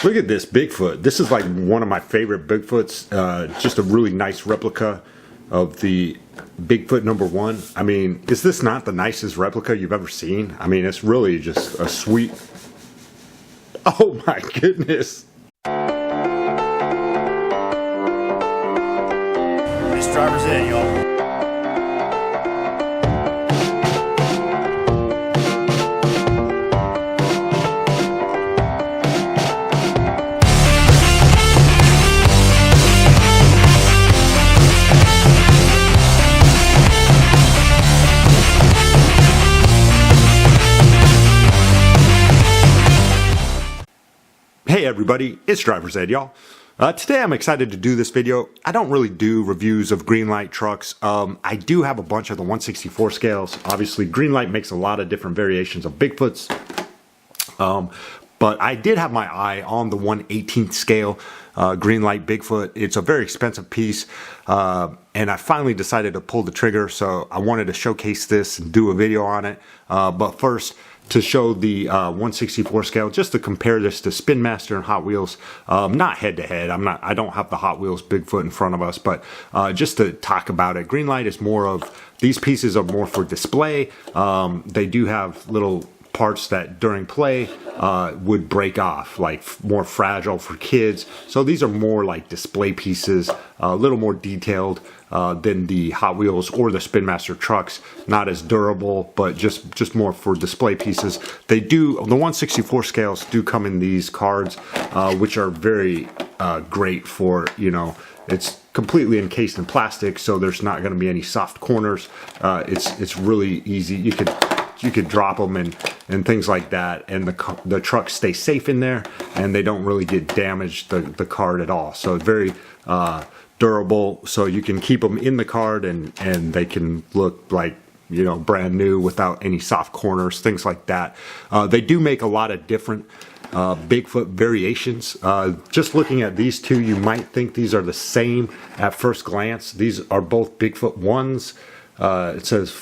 Look at this Bigfoot. This is like one of my favorite Bigfoots. Just a really nice replica of the Bigfoot #1. I mean, is this not the nicest replica you've ever seen? I mean, it's really just a sweet... Oh my goodness. This driver's in, y'all. Hey everybody, it's Driver's Ed, y'all. Today I'm excited to do this video. I don't really do reviews of Greenlight trucks. I do have a bunch of the 1/64 scales. Obviously, Greenlight makes a lot of different variations of Bigfoots. But I did have my eye on the 1/18 scale Greenlight Bigfoot. It's a very expensive piece, and I finally decided to pull the trigger, so I wanted to showcase this and do a video on it. But first, to show the 1/64 scale, just to compare this to Spin Master and Hot Wheels, not head to head. I don't have the Hot Wheels Bigfoot in front of us, but just to talk about it, Greenlight is more of, these pieces are more for display. They do have little parts that during play would break off, like more fragile for kids. So these are more like display pieces, a little more detailed than the Hot Wheels or the Spin Master trucks. Not as durable, but just more for display pieces. They do, the 1/64 scales do come in these cards, which are very great for, you know, it's completely encased in plastic, so there's not going to be any soft corners. It's really easy. You could drop them and things like that, and the trucks stay safe in there, and they don't really get damaged, the card, at all. So very durable, so you can keep them in the card and they can look like, you know, brand new without any soft corners, things like that. They do make a lot of different Bigfoot variations. Just looking at these two, you might think these are the same at first glance. These are both Bigfoot 1s. It says,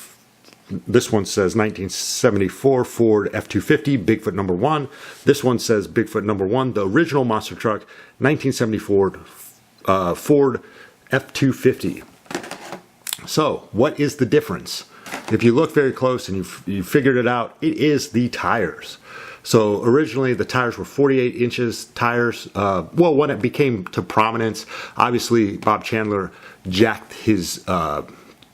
this one says 1974 Ford F-250 Bigfoot #1. This one says Bigfoot #1, the original monster truck, 1974 Ford F-250. So what is the difference? If you look very close and you figured it out, it is the tires. So originally the tires were 48 inches tires. Well, when it became to prominence, obviously Bob Chandler jacked his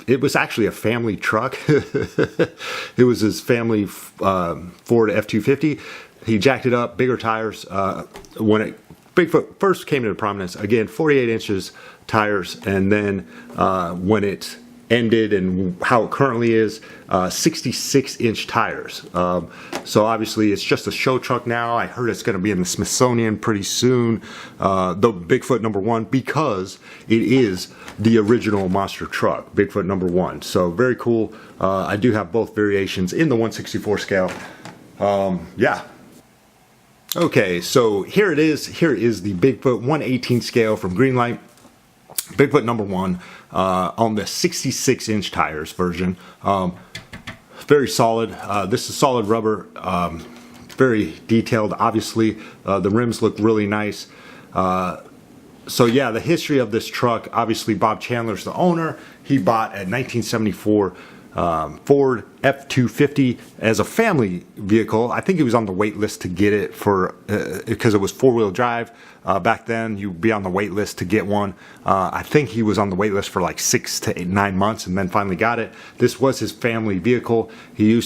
it was actually a family truck. It was his family Ford F-250. He jacked it up, bigger tires. When Bigfoot first came into prominence, again, 48 inches tires, and then when it ended and how it currently is, 66-inch tires. So obviously it's just a show truck now. I heard it's going to be in the Smithsonian pretty soon, the Bigfoot #1, because it is the original monster truck, Bigfoot #1. So very cool. I do have both variations in the 1/64 scale. Yeah. Okay, so here it is. Here is the Bigfoot 1/18 scale from Greenlight. Bigfoot #1 on the 66-inch tires version. Very solid. This is solid rubber. Very detailed. Obviously, the rims look really nice. So yeah, the history of this truck. Obviously, Bob Chandler's the owner. He bought a 1974 Ford F-250 as a family vehicle. I think he was on the wait list to get it for because it was four-wheel drive. Back then, you'd be on the wait list to get one. I think he was on the wait list for like 6 to 9 months and then finally got it. This was his family vehicle. He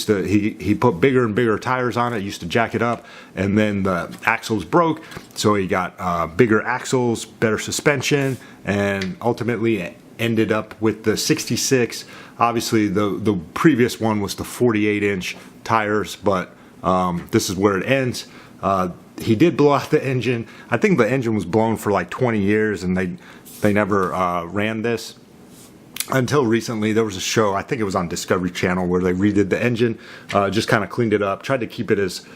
put bigger and bigger tires on it, used to jack it up, and then the axles broke, so he got bigger axles, better suspension, and ultimately ended up with the 66. Obviously the previous one was the 48-inch tires, but this is where it ends. He did blow out the engine. I think the engine was blown for like 20 years and they never ran this. until recently, there was a show, I think it was on Discovery Channel, where they redid the engine, just kind of cleaned it up, tried to keep it as,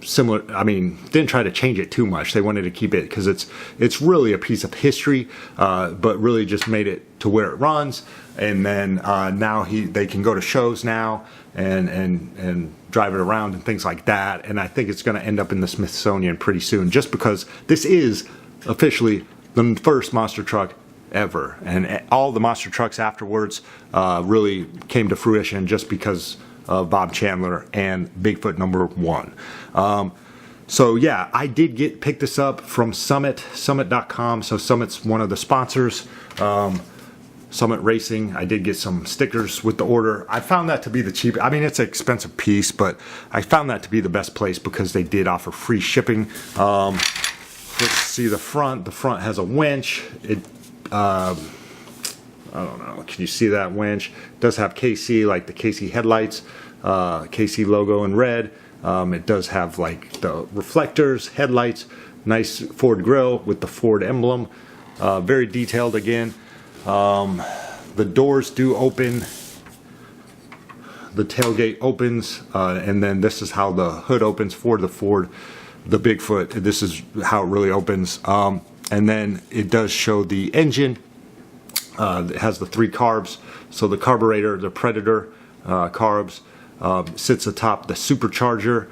similar. I mean, didn't try to change it too much. They wanted to keep it because it's really a piece of history, but really just made it to where it runs. And then now they can go to shows now and drive it around and things like that. And I think it's going to end up in the Smithsonian pretty soon, just because this is officially the first monster truck ever, and all the monster trucks afterwards really came to fruition just because of Bob Chandler and Bigfoot #1. So yeah, I did pick this up from summit.com. So Summit's one of the sponsors, Summit Racing. I did get some stickers with the order. I found that to be the cheap. I mean, it's an expensive piece, but I found that to be the best place because they did offer free shipping. Let's see the front. The front has a winch. I don't know, can you see that winch? It does have KC, like the KC headlights, KC logo in red. It does have like the reflectors, headlights, nice Ford grille with the Ford emblem, very detailed again. The doors do open, the tailgate opens, and then this is how the hood opens for the Ford, the Bigfoot. This is how it really opens. And then it does show the engine. It has the 3 carbs. So the carburetor, the Predator carbs, sits atop the supercharger,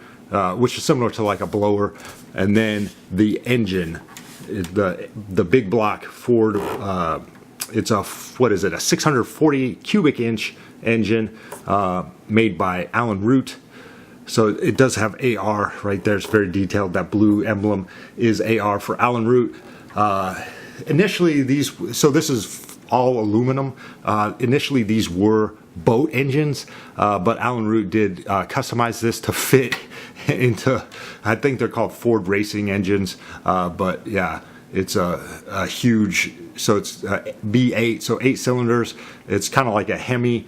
which is similar to like a blower. And then the engine, the big block Ford, it's a 640 cubic inch engine made by Alan Root. So it does have AR right there. It's very detailed. That blue emblem is AR for Alan Root. Initially, this is all aluminum. Initially, these were boat engines, but Alan Root did customize this to fit into, I think they're called Ford racing engines. But yeah, it's a huge, so it's V8, so 8 cylinders. It's kind of like a Hemi.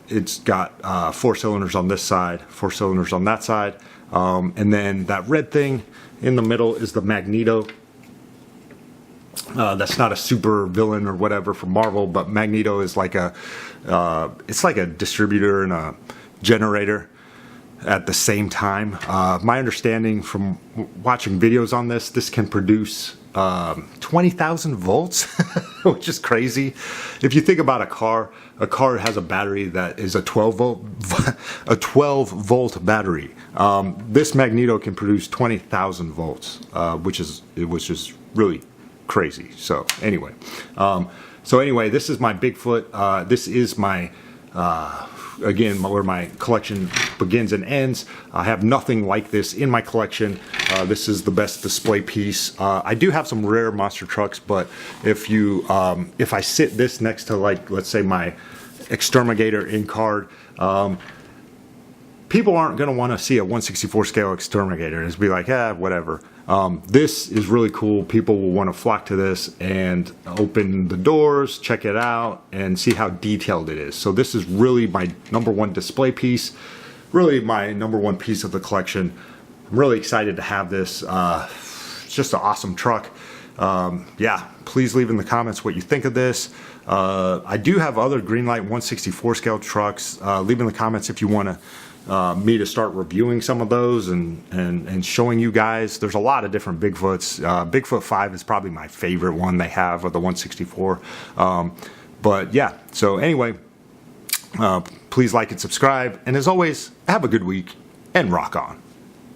It's got 4 cylinders on this side, 4 cylinders on that side. And then that red thing in the middle is the Magneto. That's not a super villain or whatever from Marvel, but Magneto is like it's like a distributor and a generator at the same time. My understanding from watching videos on this can produce 20,000 volts, which is crazy. If you think about a car has a battery that is a 12 volt battery. This Magneto can produce 20,000 volts, which was just really crazy. So anyway, this is my Bigfoot. This is my again, where my collection begins and ends. I have nothing like this in my collection. This is the best display piece. I do have some rare monster trucks, but if I sit this next to, like, let's say my Exterminator in card, people aren't going to want to see a 1/64 scale Exterminator. It's be like, whatever. This is really cool. People will want to flock to this and open the doors, check it out, and see how detailed it is. So this is really my #1 display piece, really my #1 piece of the collection. I'm really excited to have this. It's just an awesome truck. Yeah, please leave in the comments what you think of this. I do have other Greenlight 1/64 scale trucks. Leave in the comments if you want to me to start reviewing some of those and showing you guys. There's a lot of different Bigfoots. Bigfoot 5 is probably my favorite one they have of the 1/64. But yeah, so anyway, please like and subscribe. And as always, have a good week and rock on.